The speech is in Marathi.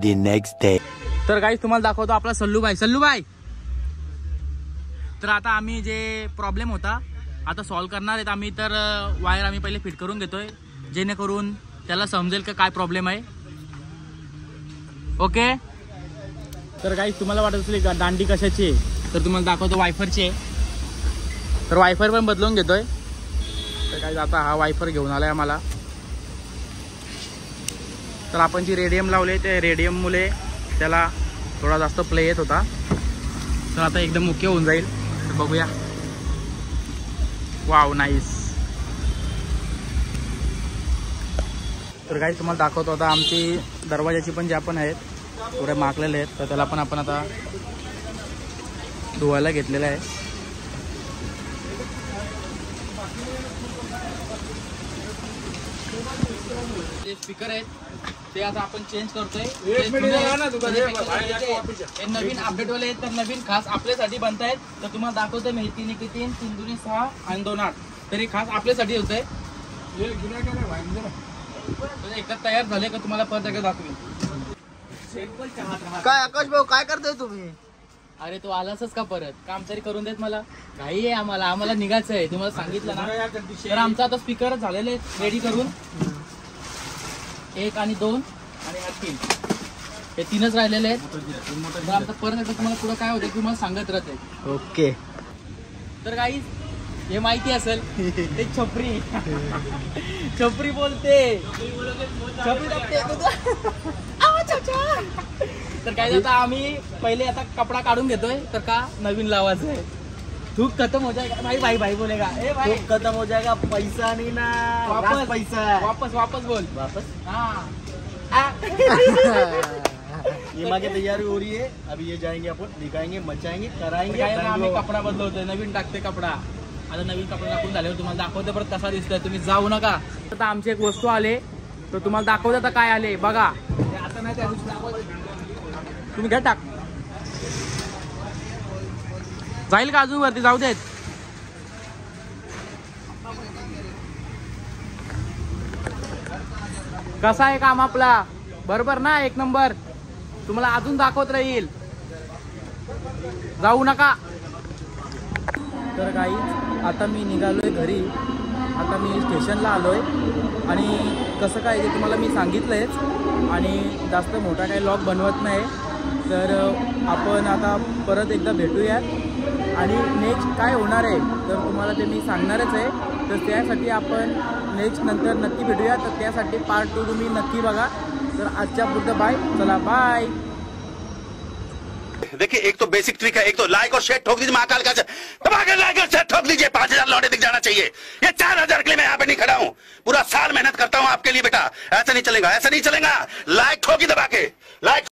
the next day. तर गाईस तुम्हाला दाखवतो आपला सल्लूबाई. तर आता आम्ही जे प्रॉब्लेम होता आता सॉल्व करणार आहेत आम्ही. तर वायर आम्ही पहिले फिट करून घेतोय जेणेकरून त्याला समजेल का काय प्रॉब्लेम आहे. ओके. तर गाईस तुम्हाला वाटत असेल दांडी कशाची आहे तर तुम्हाला दाखवतो वायफरची आहे. तर वायफर पण बदलून घेतोय. तर गाईस आता हा वायफर घेऊन आलाय आम्हाला. तर आपण जी रेडियम लावले ते रेडियम मुळे त्याला थोडा जास्त प्ले येत होता. तर आता एकदम मुख्य होऊन जाईल. तर बघूया. Wow nice. तर गाईस तुम्हाला दाखवतो आता आमची दरवाजाची पण ज्या पण आहेत थोडे माकलेले आहेत तर त्याला पण आपण आता धुवायला घेतलेलं आहे. जे स्पीकर आहेत ते आता आपण चेंज करतोय. नवीन अपडेट वाले आहेत तर नवीन खास आपल्यासाठी बनतायत. तर तुम्हाला दाखवतोय मी 3 1 3 3 2 6 आणि 2 8 तरी खास आपल्यासाठी होतंय. एकदा तयार झाले का तुम्हाला परत एकदा दाखवेन. काय आकाश भाऊ काय करताय तुम्ही? अरे तू आलासच का परत? काम तरी करून देत मला. काही आहे आम्हाला निघायचं आहे. तुम्हाला सांगितलं ना. तर आमचा आता स्पीकर झालेले रेडी करून 1 आणि 2 आणि 3 हे 3च राहिलेले आहेत. तर आमचं परत एकदा तुम्हाला पुढं काय होतं तुम्हाला सांगत राहते. ओके. तर गाईस हे माहिती असेल ते छपरी बोलते. तर काय आता आम्ही पहिले आता कपडा काढून घेतोय तर का नवीन लावायचं आहे. धूप खत्म हो जाएगा भाई बोलेगा. ए भाई धूप खत्म हो जाएगा पैसा नहीं ना वापस पैसा वापस बोल वापस. हाँ. ये माँ की तैयारी हो रही है. अभी ये जाएंगे अपन दिखाएंगे मचाएंगे कराएंगे. आम्ही कपडा बदलवतोय नवीन टाकते कपडा. आता नवीन कपडा टाकून झाल्यावर तुम्हाला दाखवते परत कसा दिसतोय. तुम्ही जाऊ नका. आता आमची एक वस्तू आले तर तुम्हाला दाखवते आता काय आले बघा. आता नाही त्या दिवशी तुम्ही घ्या टाक. जाईल का अजून वरती जाऊ देत. कसा आहे काम आपला बरोबर ना. 1 नंबर. तुम्हाला अजून दाखवत राहील. जाऊ नका. तर गाईज आता मी निघालोय घरी. आता मी स्टेशनला आलोय आणि कसं काय ते तुम्हाला मी सांगितलंयच आणि जास्त मोठा काही लॉग बनवत नाही. तर आपण आता परत एकदा भेटूयात आणि नेक्स्ट काय होणार आहे तर तुम्हाला ते मी सांगणारच आहे. तर त्यासाठी आपण नेक्स्ट नंतर नक्की भेटूया. तर त्यासाठी पार्ट 2 तुम्ही नक्की बघा. तर आजच्या पुरतं बाय. चला बाय. देखिए एक तो बेसिक ट्रिक है. एक तो लाइक और शेयर ठोक दीजिए. महाकाल का दबाकर लाइक और शेयर ठोक दीजिए. 5000 लौटे दिख जाना चाहिए. ये 4000 के लिए मैं यहाँ पे नहीं खड़ा हूँ. पूरा साल मेहनत करता हूँ आपके लिए बेटा. ऐसा नहीं चलेगा. लाइक ठोकी दबा के लाइक